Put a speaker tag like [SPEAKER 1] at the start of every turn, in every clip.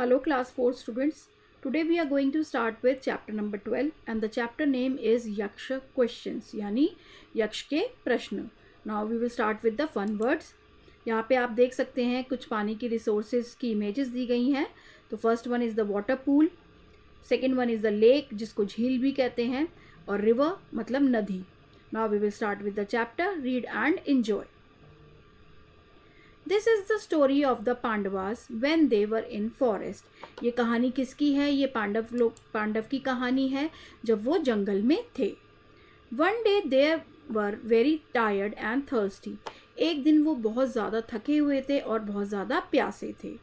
[SPEAKER 1] Hello class 4 students. Today we are going to start with chapter number 12 and the chapter name is Yaksha questions यानी यक्ष के प्रश्न. Now we will start with the fun words. यहाँ पे आप देख सकते हैं कुछ पानी की रिसोर्सेज की इमेजेस दी गई हैं. तो first one is the water pool, second one is the lake जिसको झील भी कहते हैं, और रिवर मतलब नदी. Now we will start with the chapter. Read and enjoy. This is the story of the Pandavas when they were in forest. ये कहानी किसकी है? ये पांडव की कहानी है जब वो जंगल में थे. One day they were very tired and thirsty. एक दिन वो बहुत ज़्यादा थके हुए थे और बहुत ज़्यादा प्यासे थे.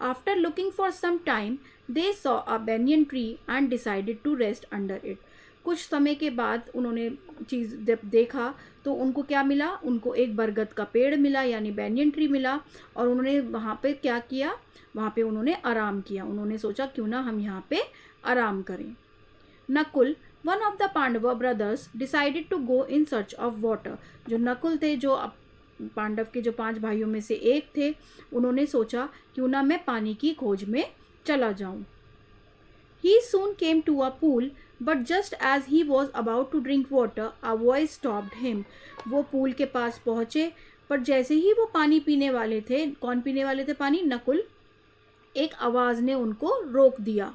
[SPEAKER 1] After looking for some time they saw a banyan tree and decided to rest under it. कुछ समय के बाद उन्होंने चीज़ जब देखा तो उनको क्या मिला? उनको एक बरगद का पेड़ मिला यानी बेनियन ट्री मिला, और उन्होंने वहाँ पे क्या किया? वहाँ पे उन्होंने आराम किया. उन्होंने सोचा क्यों ना हम यहाँ पे आराम करें. Nakul, one of the Pandava brothers, decided to go in search of water. जो नकुल थे, जो पांडव के जो 5 भाइयों में से एक थे, उन्होंने सोचा क्यों ना मैं पानी की खोज में चला जाऊँ. He soon came to a pool, but just as he was about to drink water, a voice stopped him. वो पूल के पास पहुँचे, पर जैसे ही वो पानी पीने वाले थे, कौन पीने वाले थे पानी? नकुल. एक आवाज़ ने उनको रोक दिया.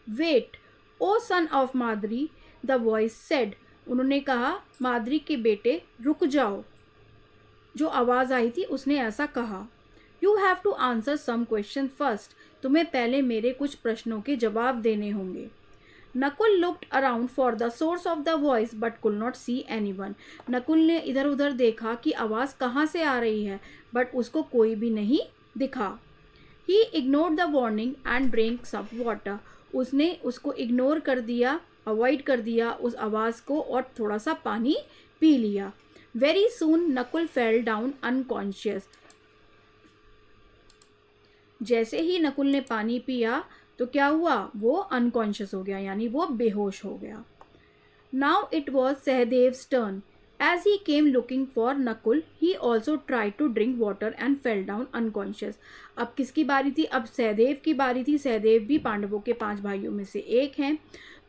[SPEAKER 1] Wait, O son of Madri, the voice said. उन्होंने कहा, माद्री के बेटे रुक जाओ. जो आवाज़ आई थी उसने ऐसा कहा. You have to answer some question first. तुम्हें पहले मेरे कुछ प्रश्नों के जवाब देने होंगे. Nakul looked around for the source of the voice but could not see anyone. Nakul ने इधर उधर देखा कि आवाज़ कहाँ से आ रही है, बट उसको कोई भी नहीं दिखा. He ignored the warning and drink some water. उसने उसको इग्नोर कर दिया, अवॉइड कर दिया उस आवाज़ को, और थोड़ा सा पानी पी लिया. Very soon Nakul fail down unconscious. जैसे ही नकुल ने पानी पिया तो क्या हुआ? वो अनकॉन्शियस हो गया यानी वो बेहोश हो गया. Now it was Sahadev's turn. As he came looking for Nakul he also try to drink water and fell down unconscious. अब किसकी बारी थी? अब सहदेव की बारी थी. सहदेव भी पांडवों के 5 भाइयों में से एक हैं.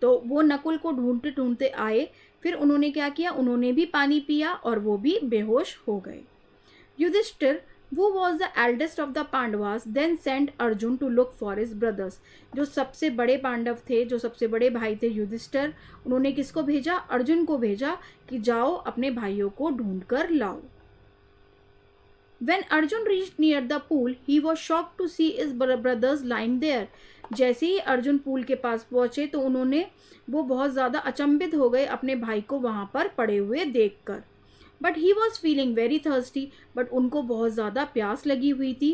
[SPEAKER 1] तो वो नकुल को ढूंढते ढूंढते आए. फिर उन्होंने क्या किया? उन्होंने भी पानी पिया और वो भी बेहोश हो गए. Yudhishthir, who was the eldest of the Pandavas, then sent Arjun to look for his brothers. जो सबसे बड़े पांडव थे, जो सबसे बड़े भाई थे युधिष्ठिर, उन्होंने किसको भेजा? अर्जुन को भेजा कि जाओ अपने भाइयों को ढूंढ कर लाओ. When Arjun reached near the pool, he was shocked to see his brothers lying there. जैसे ही अर्जुन पूल के पास पहुंचे तो वो बहुत ज़्यादा अचंभित हो गए अपने भाई को वहाँ पर पड़े हुए देखकर. But he was feeling very thirsty. But उनको बहुत ज़्यादा प्यास लगी हुई थी.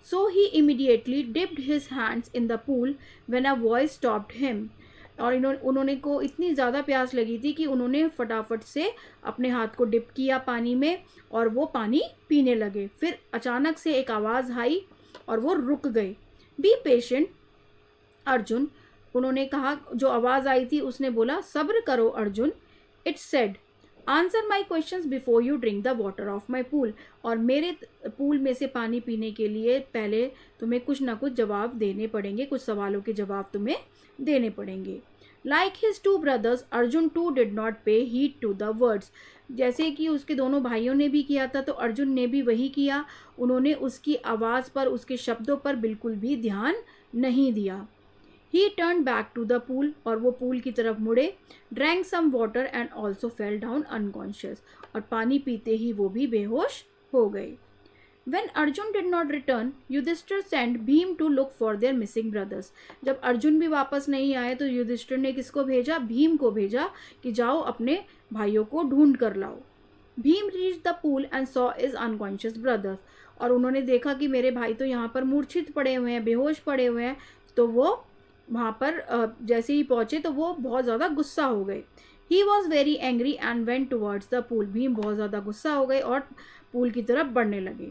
[SPEAKER 1] So he immediately dipped his hands in the pool when a voice stopped him. और उन्होंने को इतनी ज़्यादा प्यास लगी थी कि उन्होंने फटाफट से अपने हाथ को डिप किया पानी में और वो पानी पीने लगे. फिर अचानक से एक आवाज़ आई और वो रुक गए. Be patient Arjun. उन्होंने कहा, जो आवाज़ आई थी उसने बोला, सब्र करो Arjun. It said, answer my questions before you drink the water of my pool. और मेरे पूल में से पानी पीने के लिए पहले तुम्हें कुछ ना कुछ जवाब देने पड़ेंगे, कुछ सवालों के जवाब तुम्हें देने पड़ेंगे. Like his 2 brothers Arjun too did not pay heed to the words. जैसे कि उसके दोनों भाइयों ने भी किया था तो अर्जुन ने भी वही किया. उन्होंने उसकी आवाज़ पर, उसके शब्दों पर बिल्कुल भी ध्यान नहीं दिया. He turned back to the pool. और वो पूल की तरफ मुड़े. Drank some water and also fell down unconscious. और पानी पीते ही वो भी बेहोश हो गए. When Arjun did not return, Yudhishthir sent Bhim to look for their missing brothers. जब अर्जुन भी वापस नहीं आए तो युधिष्ठिर ने किसको भेजा? भीम को भेजा कि जाओ अपने भाइयों को ढूंढ कर लाओ. Bhim reached the pool and saw his unconscious brothers. और उन्होंने देखा कि मेरे भाई तो यहाँ पर मूर्छित पड़े हुए हैं, बेहोश पड़े हुए हैं. तो वो वहाँ पर जैसे ही पहुँचे तो वो बहुत ज़्यादा गुस्सा हो गए. He was very angry and went towards the pool. Bhim बहुत ज़्यादा गुस्सा हो गए और पूल की तरफ बढ़ने लगे.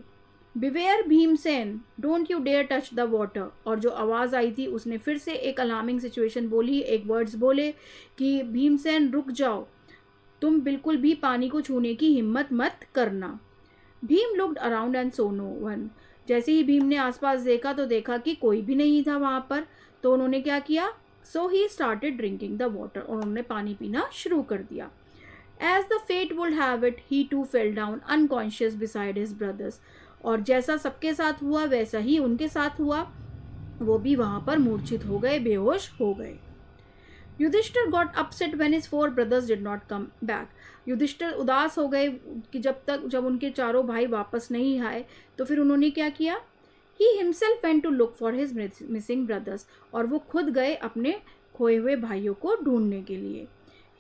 [SPEAKER 1] Beware Bhimsen, don't you dare touch the water. और जो आवाज़ आई थी उसने फिर से एक अलार्मिंग सिचुएशन बोली, एक वर्ड्स बोले कि भीमसेन रुक जाओ, तुम बिल्कुल भी पानी को छूने की हिम्मत मत करना. Bhim looked around and saw no one. जैसे ही भीम ने आसपास देखा तो देखा कि कोई भी नहीं था वहाँ पर, तो उन्होंने क्या किया, so he started drinking the water, और उन्होंने पानी पीना शुरू कर दिया। As the fate would have it, he too fell down unconscious beside his brothers, और जैसा सबके साथ हुआ वैसा ही उनके साथ हुआ, वो भी वहाँ पर मूर्छित हो गए, बेहोश हो गए। Yudhishthir got upset when his 4 brothers did not come back, Yudhishthir उदास हो गए कि जब उनके चारों भाई वापस नहीं आए, तो फिर उन्होंने क्या किया, he himself went to look for his missing brothers, और वो खुद गए अपने खोए हुए भाइयों को ढूंढने के लिए।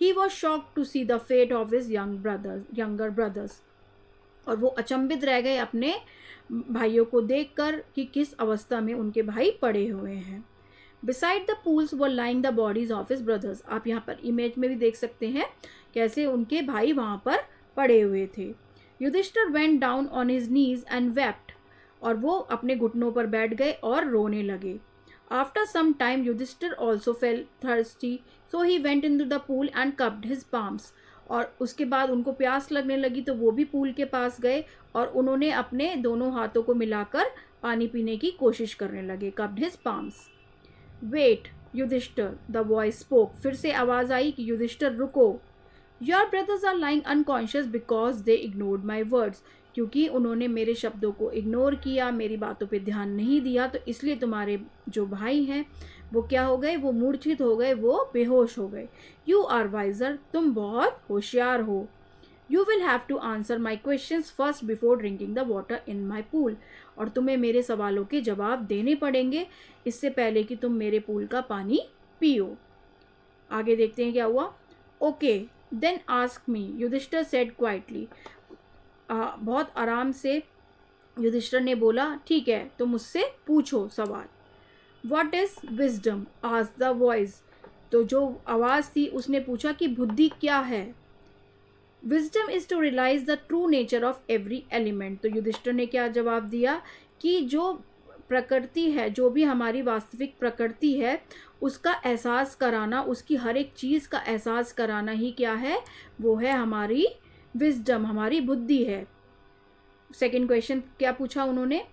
[SPEAKER 1] He was shocked to see the fate of his younger brothers, और वो अचंभित रह गए अपने भाइयों को देखकर कि किस अवस्था में उनके भाई पड़े हुए हैं। Beside the pools were lying the bodies of his brothers, आप यहाँ पर इमेज में भी देख सकते हैं कैसे उनके भाई वहाँ पर पड़े हुए थे। Yudhishthir went down on his knees and wept, और वो अपने घुटनों पर बैठ गए और रोने लगे। After some time Yudhishthira also fell thirsty, so he went into the pool and cupped his palms, और उसके बाद उनको प्यास लगने लगी तो वो भी पूल के पास गए और उन्होंने अपने दोनों हाथों को मिलाकर पानी पीने की कोशिश करने लगे, cupped his palms. Wait Yudhishthira, the voice spoke, फिर से आवाज आई कि युधिष्ठिर रुको। Your brothers are lying unconscious because they ignored my words, क्योंकि उन्होंने मेरे शब्दों को इग्नोर किया, मेरी बातों पे ध्यान नहीं दिया, तो इसलिए तुम्हारे जो भाई हैं वो क्या हो गए, वो मूर्छित हो गए, वो बेहोश हो गए। यू आर वाइजर, तुम बहुत होशियार हो। You will have to answer my questions first before drinking the water in my pool, और तुम्हें मेरे सवालों के जवाब देने पड़ेंगे इससे पहले कि तुम मेरे पूल का पानी पियो। आगे देखते हैं क्या हुआ। Okay then ask me, Yudhishthir said quietly, बहुत आराम से युधिष्ठिर ने बोला, ठीक है तो मुझसे पूछो सवाल। What is wisdom, asked the voice, तो जो आवाज़ थी उसने पूछा कि बुद्धि क्या है। Wisdom is to realise the true nature of every element, तो युधिष्ठिर ने क्या जवाब दिया कि जो प्रकृति है, जो भी हमारी वास्तविक प्रकृति है, उसका एहसास कराना, उसकी हर एक चीज़ का एहसास कराना ही क्या है, वो है हमारी विजडम, हमारी बुद्धि है। सेकेंड क्वेश्चन क्या पूछा उन्होंने,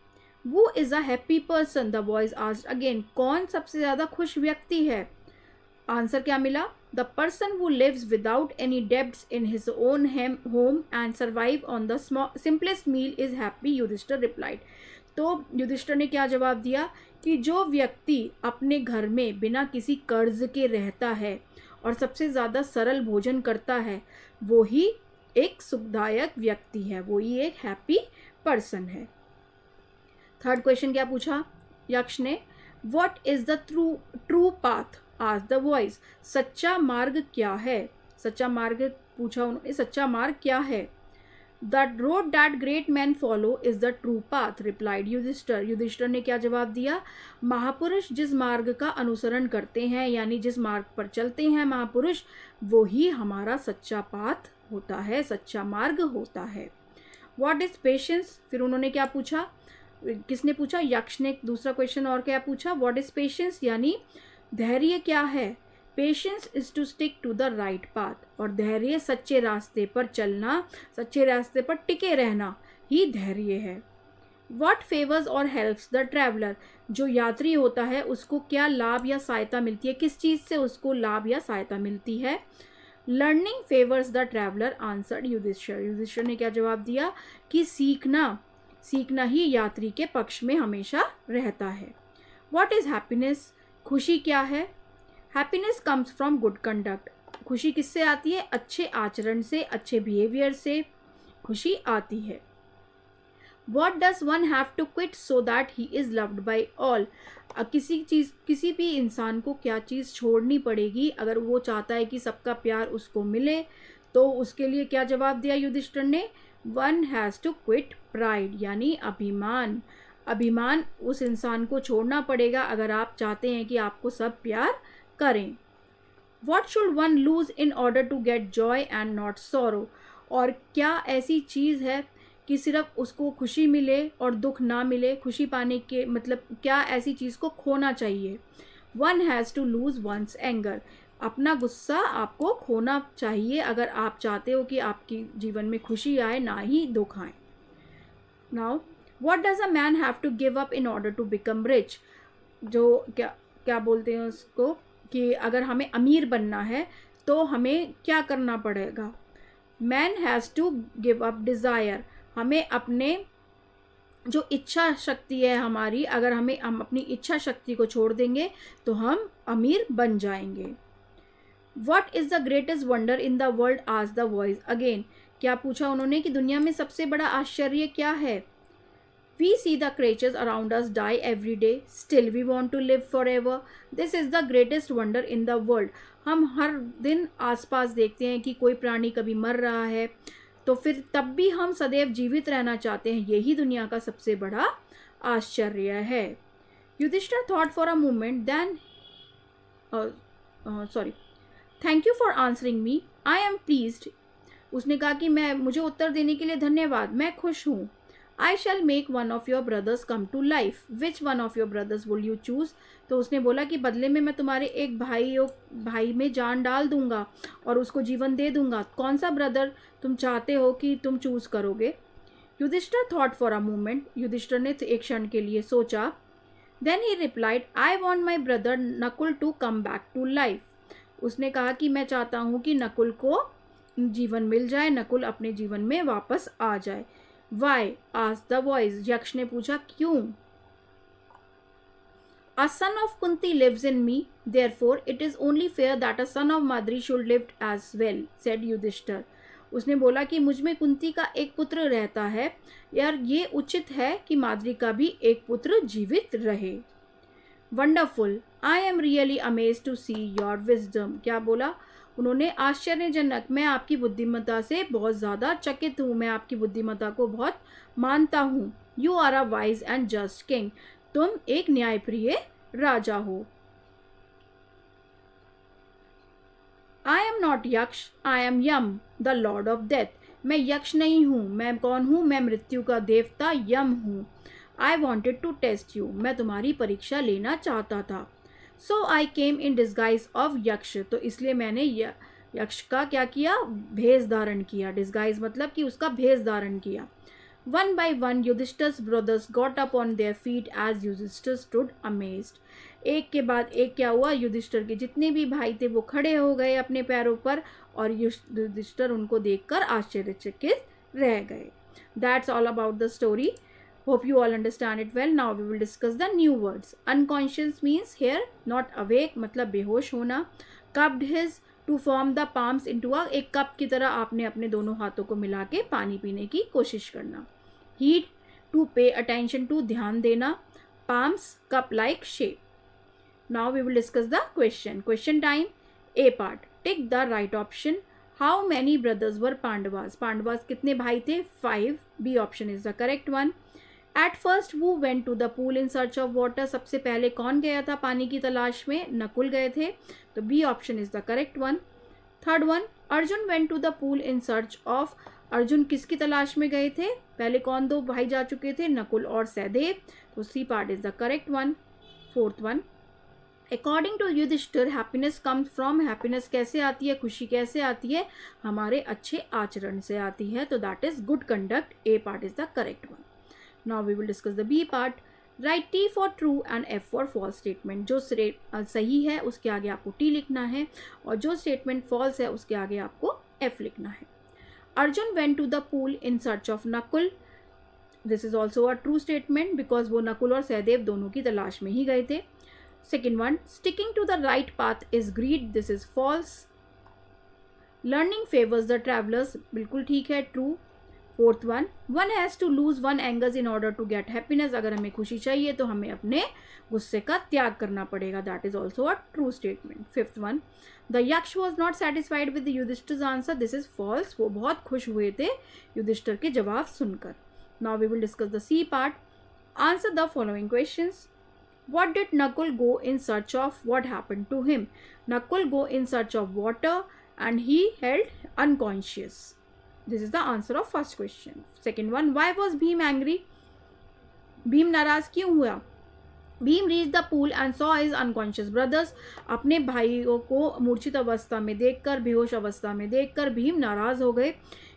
[SPEAKER 1] वो is a happy person, the voice asked again, कौन सबसे ज़्यादा खुश व्यक्ति है। आंसर क्या मिला, the person who lives without any debts in his own home and survive on the simplest meal is happy, Yudhishthir replied. तो युधिष्ठिर ने क्या जवाब दिया कि जो व्यक्ति अपने घर में बिना किसी कर्ज के रहता है और सबसे ज़्यादा सरल भोजन करता है, वो ही एक सुखदायक व्यक्ति है, वो ही एक हैप्पी पर्सन है। थर्ड क्वेश्चन क्या पूछा यक्ष ने, what is the true path, asked the voice, सच्चा मार्ग क्या है। सच्चा मार्ग पूछा उन्होंने, सच्चा मार्ग क्या है। The road that great man follow is the true path, replied Yudhishthir. Yudhishthir ने क्या जवाब दिया, महापुरुष जिस मार्ग का अनुसरण करते हैं, यानी जिस मार्ग पर चलते हैं महापुरुष, वो ही हमारा सच्चा पाथ होता है, सच्चा मार्ग होता है। व्हाट इज पेशेंस, फिर उन्होंने क्या पूछा, किसने पूछा, यक्ष ने दूसरा क्वेश्चन और क्या पूछा, व्हाट इज पेशेंस, यानी धैर्य क्या है। Patience is to stick to the right path, और धैर्य सच्चे रास्ते पर चलना, सच्चे रास्ते पर टिके रहना ही धैर्य है। व्हाट फेवर्स और हेल्प्स द ट्रैवलर, जो यात्री होता है उसको क्या लाभ या सहायता मिलती है, किस चीज़ से उसको लाभ या सहायता मिलती है। Learning favours the traveller, answered Yudhishthir. Yudhishthir ने क्या जवाब दिया कि सीखना ही यात्री के पक्ष में हमेशा रहता है। व्हाट इज हैप्पीनेस, खुशी क्या है। Happiness comes from good conduct, खुशी किससे आती है, अच्छे आचरण से, अच्छे बिहेवियर से खुशी आती है। What does one have to quit so that he is loved by all, किसी भी इंसान को क्या चीज़ छोड़नी पड़ेगी अगर वो चाहता है कि सबका प्यार उसको मिले, तो उसके लिए क्या जवाब दिया युधिष्ठिर ने, one has to quit pride, यानी अभिमान उस इंसान को छोड़ना पड़ेगा अगर आप चाहते हैं कि आपको सब प्यार करें। What should one lose in order to get joy and not sorrow, और क्या ऐसी चीज़ है कि सिर्फ उसको खुशी मिले और दुख ना मिले, खुशी पाने के मतलब क्या ऐसी चीज़ को खोना चाहिए। One has to lose one's anger, अपना गुस्सा आपको खोना चाहिए अगर आप चाहते हो कि आपकी जीवन में खुशी आए ना ही दुख आए। Now What does a man have to give up in order to become rich? जो क्या क्या बोलते हैं उसको, कि अगर हमें अमीर बनना है तो हमें क्या करना पड़ेगा? Man has to give up desire, हमें अपने जो इच्छा शक्ति है हमारी, अगर हम अपनी इच्छा शक्ति को छोड़ देंगे तो हम अमीर बन जाएंगे. What is the greatest wonder in the world? आज द वॉइस अगेन. क्या पूछा उन्होंने कि दुनिया में सबसे बड़ा आश्चर्य क्या है? We see the creatures around us die every day. Still we want to live forever. This is the greatest wonder in the world. हम हर दिन आसपास देखते हैं कि कोई प्राणी कभी मर रहा है, तो फिर तब भी हम सदैव जीवित रहना चाहते हैं. यही दुनिया का सबसे बड़ा आश्चर्य है. Yudhishthir thought for a moment, then thank you for answering me. I am pleased. उसने कहा कि मुझे उत्तर देने के लिए धन्यवाद, मैं खुश हूँ. I shall make one of your brothers come to life. Which one of your brothers will you choose? तो उसने बोला कि बदले में मैं तुम्हारे एक भाई में जान डाल दूंगा और उसको जीवन दे दूंगा. कौन सा ब्रदर तुम चाहते हो कि तुम चूज करोगे? Yudhishthir thought for a moment. Yudhishthir ने एक क्षण के लिए सोचा. Then he replied, I want my brother Nakul to come back to life. उसने कहा कि मैं चाहता हूँ कि नकुल को जीवन मिल जाए, नकुल अपने जीवन में वापस आ जाए. Why? asked the voice. यक्ष ने पूछा, क्यों? A son of Kunti lives in me, therefore it is only fair that a son of Madri should live as well, said Yudhishthir. उसने बोला कि मुझ में कुंती का एक पुत्र रहता है, यार ये उचित है कि माद्री का भी एक पुत्र जीवित रहे. Wonderful. I am really amazed to see your wisdom. क्या बोला उन्होंने? आश्चर्यजनक, मैं आपकी बुद्धिमत्ता से बहुत ज़्यादा चकित हूँ, मैं आपकी बुद्धिमत्ता को बहुत मानता हूँ. You are a wise and just king. तुम एक न्यायप्रिय राजा हो. I am not Yaksha, I am Yama the lord of death. मैं यक्ष नहीं हूँ. मैं कौन हूँ? मैं मृत्यु का देवता यम हूँ. I wanted to test you. मैं तुम्हारी परीक्षा लेना चाहता था. सो आई केम इन डिस्गाइज ऑफ यक्ष. तो इसलिए मैंने यक्ष का क्या किया? भेष धारण किया. डिस्गाइज मतलब कि उसका भेष धारण किया. One by one Yudhishthira's brothers got up on their feet as Yudhishthira stood amazed. एक के बाद एक क्या हुआ? युधिष्ठिर के जितने भी भाई थे वो खड़े हो गए अपने पैरों पर और युधिष्ठिर उनको देखकर आश्चर्यचकित रह गए. That's all about the story. Hope you all understand it well. Now we will discuss the new words. Unconscious means here not awake, मतलब बेहोश होना. Cupped his to form the palms into a, एक cup की तरह आपने अपने दोनों हाथों को मिला के पानी पीने की कोशिश करना. Heed, to pay attention to, ध्यान देना. Palms, cup like shape. Now we will discuss the question. Question time. A part. Tick the right option. How many brothers were Pandavas? Pandavas कितने भाई थे? 5. B option is the correct one. At first who went to the pool in search of water? सबसे पहले कौन गया था पानी की तलाश में? नकुल गए थे. तो B option is the correct one. Third one, Arjun went to the pool in search of. Arjun किसकी तलाश में गए थे? पहले कौन दो भाई जा चुके थे? नकुल और सहदेव. तो C part is the correct one. Fourth one, according to Yudhishthir happiness comes from. Happiness कैसे आती है? खुशी कैसे आती है? हमारे अच्छे आचरण से आती है. तो that is good conduct. A part is the correct one. Now we will discuss the B part. Write T for true and F for false statement. जो सही है उसके आगे आपको T लिखना है और जो statement false है उसके आगे आपको F लिखना है. Arjun went to the pool in search of Nakul. This is also a true statement because वो नकुल और सहदेव दोनों की तलाश में ही गए थे. Second one, sticking to the right path is greed. This is false. Learning favors the travelers. बिल्कुल ठीक है, true. Fourth one, one has to lose one anger in order to get happiness. अगर हमें खुशी चाहिए तो हमें अपने गुस्से का त्याग करना पड़ेगा. That is also a true statement. Fifth one, the Yaksh was not satisfied with the Yudhishthir's answer. This is false. वो बहुत खुश हुए थे युधिष्ठिर के जवाब सुनकर. Now we will discuss the C part. Answer the following questions. What did Nakul go in search of? What happened to him? Nakul go in search of water and he held unconscious. This is the answer of first question. Second one, why was Bhim angry? Bhim नाराज क्यों हुआ? Bhim reached the pool and saw his unconscious brothers. अपने भाइयों को मूर्छित अवस्था में देखकर, बेहोश अवस्था में देखकर भीम नाराज हो गए.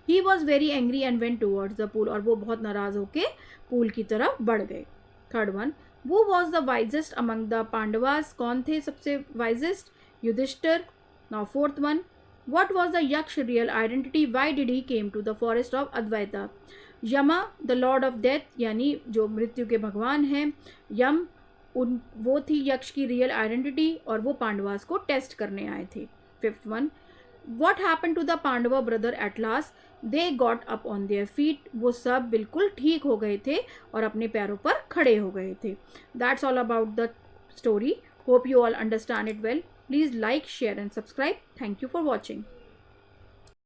[SPEAKER 1] He was very angry and went towards the pool, और वो बहुत नाराज होके पूल की तरफ बढ़ गए. थर्ड वन, वो was the wisest among the Pandavas, कौन थे सबसे wisest? Yudhishthir. Now fourth one, what was the yaksh real identity, why did he came to the forest of advaita? यमा द लॉर्ड ऑफ डेथ, यानी जो मृत्यु के भगवान हैं, यम वो थी यक्ष की रियल आइडेंटिटी, और वो पांडवास को टेस्ट करने आए थे. Fifth one, what happen to the Pandava brother at last? They got up on their feet, वो सब बिल्कुल ठीक हो गए थे और अपने पैरों पर खड़े हो गए थे. That's all about the story. Hope you all understand it well. Please like, share and subscribe. Thank you for watching.